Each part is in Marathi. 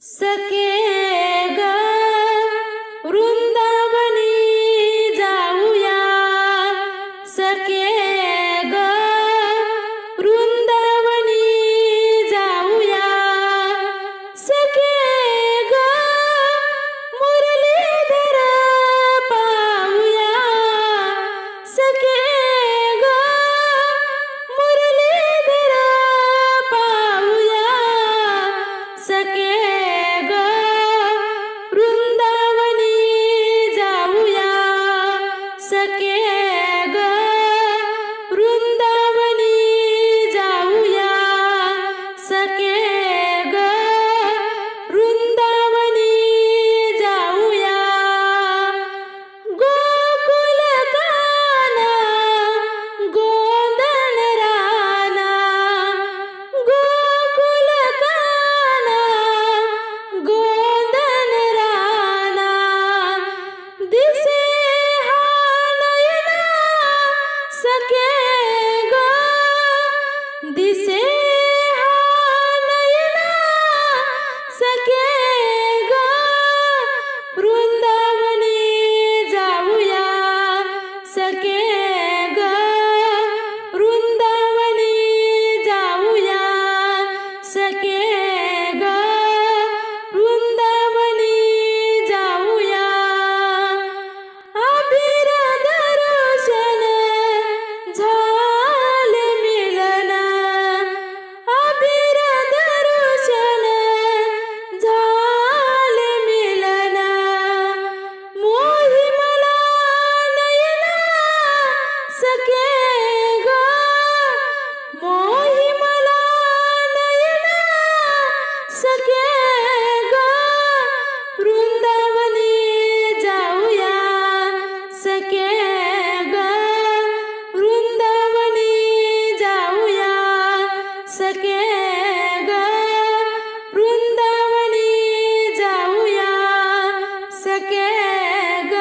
सखे ग वृंदावनी जाऊया, सखे ग वृंदावनी जाऊया, सखे ग मुरलीधर पाऊया, सखे ग मुरलीधर पाऊया, सखे सखे ग वृंदावनी जाऊया, सखे ग वृंदावनी जाऊया, गोकुल काना गोंधन राना, गोकुल काना गोंधन राना, दिसे सखे ग दिसे नयना, सखे ग वृंदावनी जाऊया, सखे ग वृंदावनी जाऊया, सखे ग वृंदावनी जाऊया, अबीर दर्शन झाले मिलन, अबीर दर्शन झाले मिलन, मोही मला नयना, सखे ग मोही मला नयना, सखे ग वृंदावनी जाऊया, सखे ग वृंदावनी जाऊया, सखे ग वृंदावनी जाऊया, सखे ग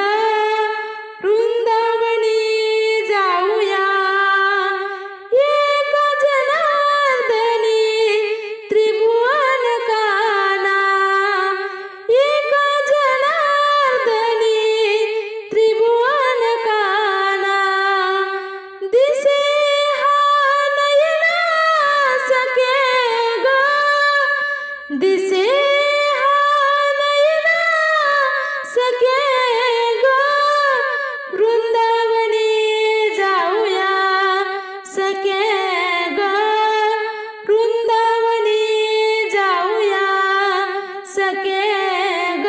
वृंदावनी जाऊया, एक जनार्दनी त्रिभुवन काना, एक जनार्दनी त्रिभुवन काना, दिसे सखे ग दिसे नयना, सखे ग वृंदावनी जाऊया, सखे ग वृंदावनी जाऊया, सखे ग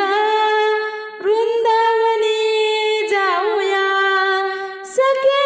वृंदावनी जाऊया, सखे